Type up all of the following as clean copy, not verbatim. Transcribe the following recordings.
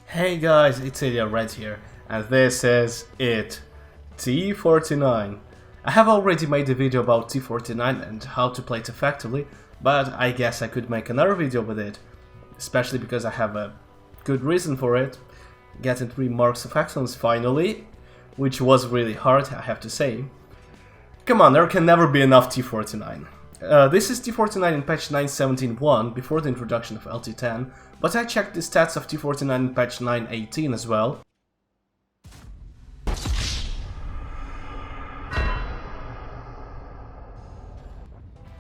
Hey guys, it's Red here, and this is it, T49. I have already made a video about T49 and how to play it effectively, but I guess I could make another video with it, especially because I have a good reason for it, getting 3 marks of excellence finally, which was really hard, I have to say. Come on, there can never be enough T49. This is T49 in patch 9.17.1 before the introduction of LT10, but I checked the stats of T49 in patch 9.18 as well.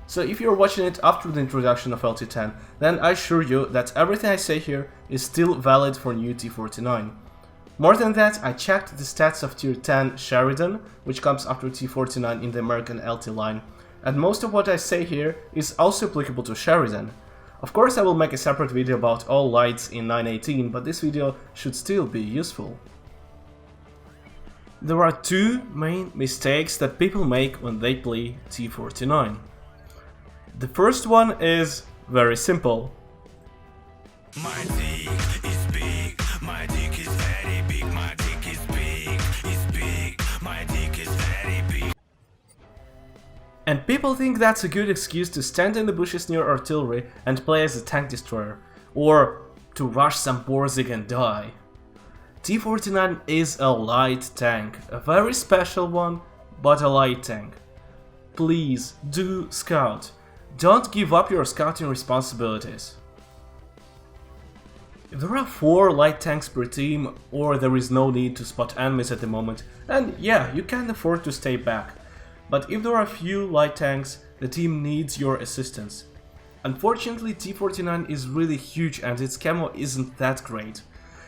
So if you're watching it after the introduction of LT10, then I assure you that everything I say here is still valid for new T49. More than that, I checked the stats of tier 10 Sheridan, which comes after T49 in the American LT line, and most of what I say here is also applicable to Sheridan. Of course I will make a separate video about all lights in 9.18, but this video should still be useful. There are 2 main mistakes that people make when they play T49. The first one is very simple. My dick is big, my dick is very big, my dick is big, my dick is very big. And people think that's a good excuse to stand in the bushes near artillery and play as a tank destroyer, or to rush some Borzig and die. T49 is a light tank, a very special one, but a light tank. Please do scout. Don't give up your scouting responsibilities. If there are 4 light tanks per team, or there is no need to spot enemies at the moment, then yeah, you can afford to stay back. But if there are few light tanks, the team needs your assistance. Unfortunately, T49 is really huge and its camo isn't that great,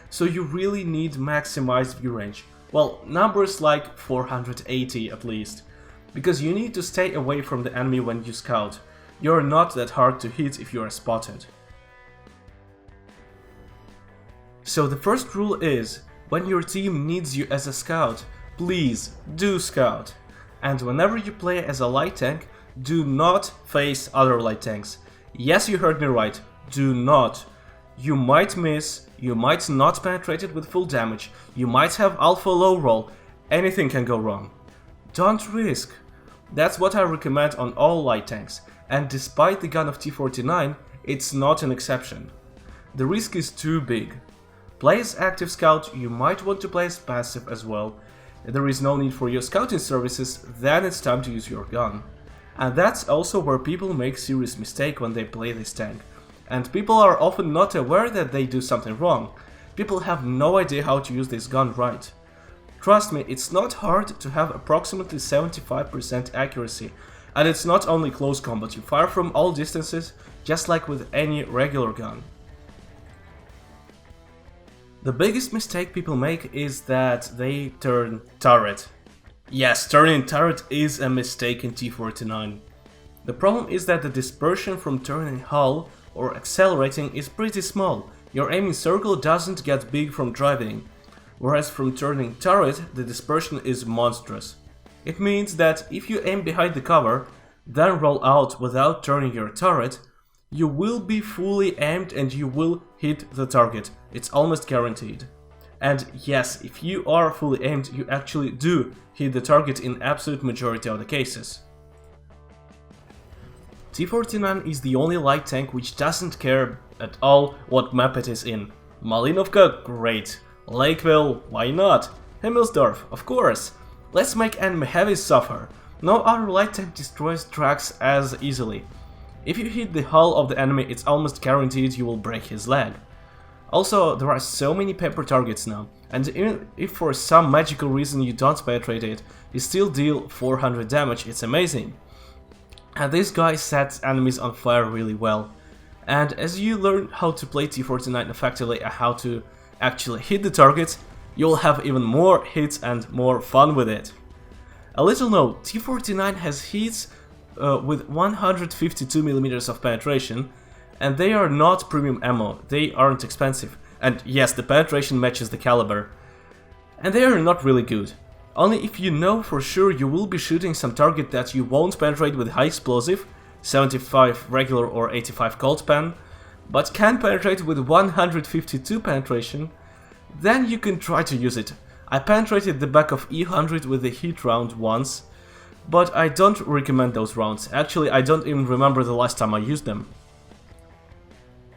so you really need maximized view range. Well, numbers like 480 at least, because you need to stay away from the enemy when you scout. You're not that hard to hit if you are spotted. So the first rule is, when your team needs you as a scout, please do scout. And whenever you play as a light tank, do not face other light tanks. Yes, you heard me right, do not. You might miss, you might not penetrate it with full damage, you might have alpha low roll, anything can go wrong. Don't risk. That's what I recommend on all light tanks, and despite the gun of T49, it's not an exception. The risk is too big. Play as active scout, you might want to play as passive as well. If there is no need for your scouting services, then it's time to use your gun. And that's also where people make serious mistake when they play this tank. And people are often not aware that they do something wrong. People have no idea how to use this gun right. Trust me, it's not hard to have approximately 75% accuracy. And it's not only close combat, you fire from all distances, just like with any regular gun. The biggest mistake people make is that they turn turret. Yes, turning turret is a mistake in T49. The problem is that the dispersion from turning hull or accelerating is pretty small. Your aiming circle doesn't get big from driving, whereas from turning turret the dispersion is monstrous. It means that if you aim behind the cover, then roll out without turning your turret, you will be fully aimed and you will hit the target. It's almost guaranteed. And yes, if you are fully aimed, you actually do hit the target in absolute majority of the cases. T49 is the only light tank which doesn't care at all what map it is in. Malinovka? Great. Lakeville? Why not? Himmelsdorf? Of course. Let's make enemy heavies suffer. No other light tank destroys tracks as easily. If you hit the hull of the enemy, it's almost guaranteed you will break his leg. Also, there are so many paper targets now, and even if for some magical reason you don't penetrate it, you still deal 400 damage, it's amazing. And this guy sets enemies on fire really well. And as you learn how to play T49 effectively and how to actually hit the targets, you'll have even more hits and more fun with it. A little note, T49 has hits with 152mm of penetration, and they are not premium ammo, they aren't expensive, and yes, the penetration matches the caliber. And they are not really good. Only if you know for sure you will be shooting some target that you won't penetrate with high explosive, 75 regular or 85 cold pen, but can penetrate with 152 penetration, then you can try to use it. I penetrated the back of E100 with the heat round once, but I don't recommend those rounds. Actually, I don't even remember the last time I used them.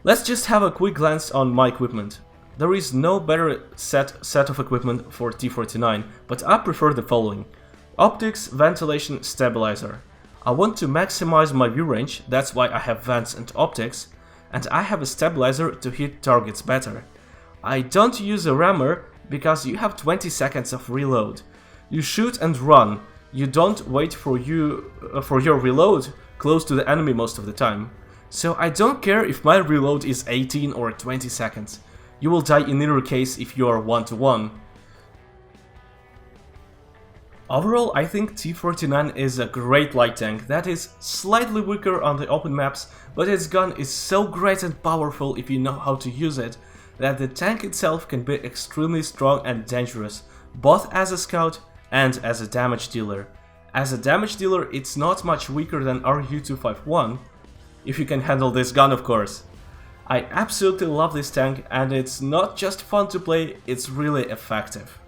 Let's just have a quick glance on my equipment. There is no better set of equipment for T49, but I prefer the following. Optics, ventilation, stabilizer. I want to maximize my view range, that's why I have vents and optics, and I have a stabilizer to hit targets better. I don't use a rammer because you have 20 seconds of reload. You shoot and run, you don't wait for your reload close to the enemy most of the time. So I don't care if my reload is 18 or 20 seconds. You will die in either case if you are 1-to-1. Overall, I think T49 is a great light tank that is slightly weaker on the open maps, but its gun is so great and powerful if you know how to use it, that the tank itself can be extremely strong and dangerous, both as a scout and as a damage dealer. As a damage dealer, it's not much weaker than RU-251, if you can handle this gun, of course. I absolutely love this tank, and it's not just fun to play, it's really effective.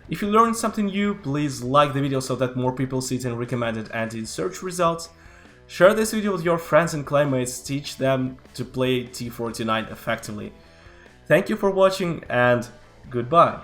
If you learned something new, please like the video so that more people see it in recommended and in search results. Share this video with your friends and clanmates, teach them to play T49 effectively. Thank you for watching and goodbye.